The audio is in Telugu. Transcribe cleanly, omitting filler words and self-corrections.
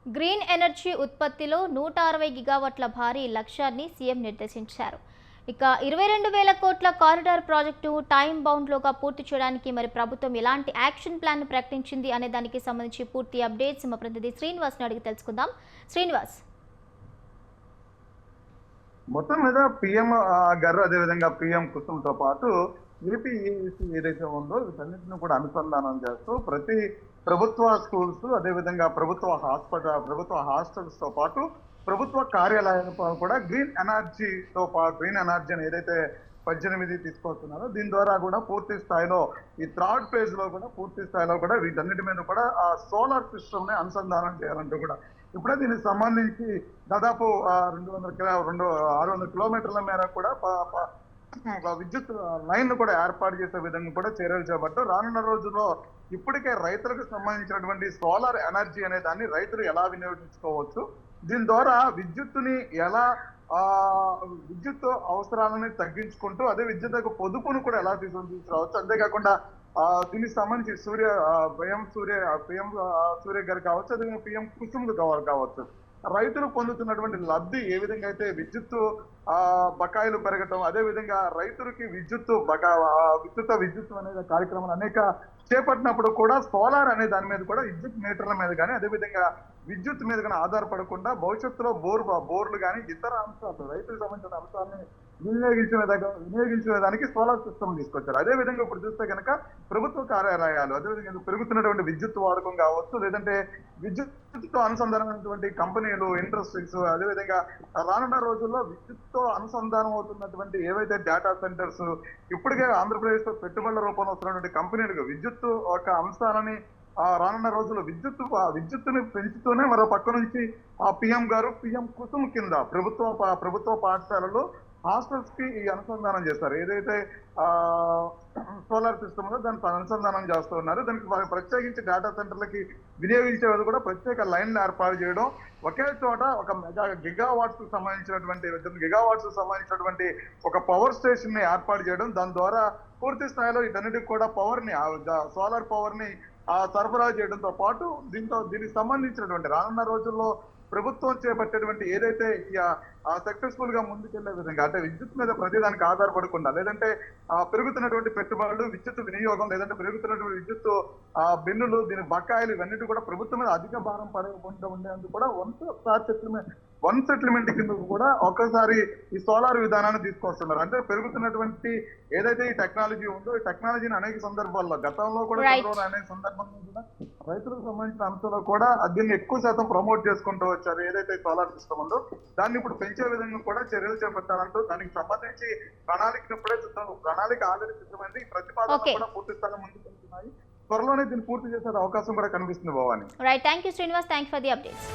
గ్రీన్ ఎనర్జీ ఉత్పత్తిలో 160 గిగావాట్ల భారీ లక్ష్యాన్ని సీఎం నిర్దేశించారు. ఇక 22,000 కోట్ల కారిడార్ ప్రాజెక్టు టైం బౌండ్లోగా పూర్తి చేయడానికి మరి ప్రభుత్వం ఎలాంటి యాక్షన్ ప్లాన్ ప్రకటించింది అనే దానికి సంబంధించి పూర్తి అప్డేట్స్ మా ప్రతినిధి శ్రీనివాస్ని అడిగి తెలుసుకుందాం. శ్రీనివాస్, మొత్తం మీద పిఎం గారు అదేవిధంగా పిఎం కుసుమ్తో పాటు ఏపీఈసీ ఏదైతే ఉందో వీటన్నింటిని కూడా అనుసంధానం చేస్తూ ప్రతి ప్రభుత్వ స్కూల్స్ అదేవిధంగా ప్రభుత్వ హాస్టల్స్ తో పాటు ప్రభుత్వ కార్యాలయాలతో కూడా గ్రీన్ ఎనర్జీని ఏదైతే 18 తీసుకొస్తున్నారో దీని ద్వారా కూడా పూర్తి స్థాయిలో ఈ థర్డ్ ఫేజ్ లో కూడా పూర్తి స్థాయిలో కూడా వీటన్నిటి మీద కూడా ఆ సోలార్ సిస్టమ్ ని అనుసంధానం చేయాలంటూ కూడా ఇప్పుడే దీనికి సంబంధించి దాదాపు 600 కిలోమీటర్ల మేర కూడా విద్యుత్ లైన్ కూడా ఏర్పాటు చేసే విధంగా కూడా చర్యలు చేపట్టారు. రానున్న రోజుల్లో ఇప్పటికే రైతులకు సంబంధించినటువంటి సోలార్ ఎనర్జీ అనే దాన్ని రైతులు ఎలా వినియోగించుకోవచ్చు, దీని ద్వారా విద్యుత్తుని ఎలా విద్యుత్ అవసరాలని తగ్గించుకుంటూ అదే విద్యుత్ పొదుపును కూడా ఎలా తీసుకురావచ్చు, అంతేకాకుండా దీనికి సంబంధించి పిఎం సూర్య గారు కావచ్చు, అదే పిఎం కుసుమ్ కావచ్చు, రైతులు పొందుతున్నటువంటి లబ్ధి ఏ విధంగా అయితే విద్యుత్ బకాయిలు పెరగటం, అదే విధంగా రైతులకి విద్యుత్ అనే కార్యక్రమాలు అనేక చేపట్టినప్పుడు కూడా సోలార్ అనే దాని మీద కూడా విద్యుత్ మీటర్ల మీద కానీ అదేవిధంగా విద్యుత్ మీద కానీ ఆధారపడకుండా భవిష్యత్తులో బోర్లు కానీ ఇతర అంశాలు రైతులకు సంబంధించిన అంశాలని వినియోగించిన దానికి సోలార్ సిస్టమ్ తీసుకొచ్చారు. అదే విధంగా ఇప్పుడు చూస్తే కనుక ప్రభుత్వ కార్యాలయాలు అదేవిధంగా పెరుగుతున్నటువంటి విద్యుత్ వాడకం కావచ్చు, లేదంటే విద్యుత్తో అనుసంధానమైనటువంటి కంపెనీలు, ఇండస్ట్రీస్, అదేవిధంగా రానున్న రోజుల్లో విద్యుత్తో అనుసంధానం అవుతున్నటువంటి ఏవైతే డేటా సెంటర్స్, ఇప్పటికే ఆంధ్రప్రదేశ్ లో పెట్టుబడుల రూపంలో వస్తున్నటువంటి కంపెనీలకు విద్యుత్ ఒక అంశాలని రానున్న రోజుల్లో విద్యుత్తుని పెంచుతూనే మరో పక్క నుంచి పిఎం కుసుమ్ కింద ప్రభుత్వ పాఠశాలలో హాస్టల్స్ కి ఈ అనుసంధానం చేస్తారు. ఏదైతే సోలార్ సిస్టమ్ లో దాన్ని అనుసంధానం చేస్తూ ఉన్నారు. దానికి ప్రత్యేకించి డేటా సెంటర్లకి వినియోగించేది కూడా ప్రత్యేక లైన్లు ఏర్పాటు చేయడం, ఒకే చోట ఒక గిగావాట్స్ సంబంధించినటువంటి ఒక పవర్ స్టేషన్ ని ఏర్పాటు చేయడం, దాని ద్వారా పూర్తి స్థాయిలో వీటన్నిటికి కూడా పవర్ ని సోలార్ పవర్ ని సరఫరా చేయడంతో పాటు దీనికి సంబంధించినటువంటి రానున్న రోజుల్లో ప్రభుత్వం చేపట్టేటువంటి ఏదైతే సక్సెస్ఫుల్ గా ముందుకెళ్లే విధంగా అంటే విద్యుత్ మీద ప్రతిదానికి ఆధారపడకుండా, లేదంటే పెరుగుతున్నటువంటి పెట్టుబడులు, విద్యుత్ వినియోగం, లేదంటే పెరుగుతున్నటువంటి విద్యుత్ బిల్లులు, దీని బకాయిలు ఇవన్నిటి కూడా ప్రభుత్వం మీద అధిక భారం పడకుండా ఉండేందుకు కూడా వన్ సెటిల్మెంట్ కింద కూడా ఒక్కసారి ఈ సోలార్ విధానాన్ని తీసుకొస్తున్నారు. అంటే పెరుగుతున్నటువంటి ఏదైతే ఈ టెక్నాలజీ ఉందో ఈ టెక్నాలజీని అనేక సందర్భాల్లో గతంలో కూడా అనేక సందర్భాల్లో కూడా రైతులకు సంబంధించిన అంశాల్లో కూడా దీన్ని ఎక్కువ శాతం ప్రమోట్ చేసుకుంటూ వచ్చారు. ఏదైతే సోలార్ సిస్టమ్ ఉందో దాన్ని ఇప్పుడు పెంచే విధంగా కూడా చర్యలు చేపట్టారంటూ దానికి సంబంధించి ప్రణాళిక ఆల్రెడీ సిద్ధమైంది. ప్రతిపాదన కూడా పూర్తి స్థాయిలో ముందుకు వెళ్తున్నాయి. త్వరలోనే దీన్ని పూర్తి చేసే అవకాశం కూడా కనిపిస్తుంది. Bhavani, right, thank you Srinivas, thank you for the updates.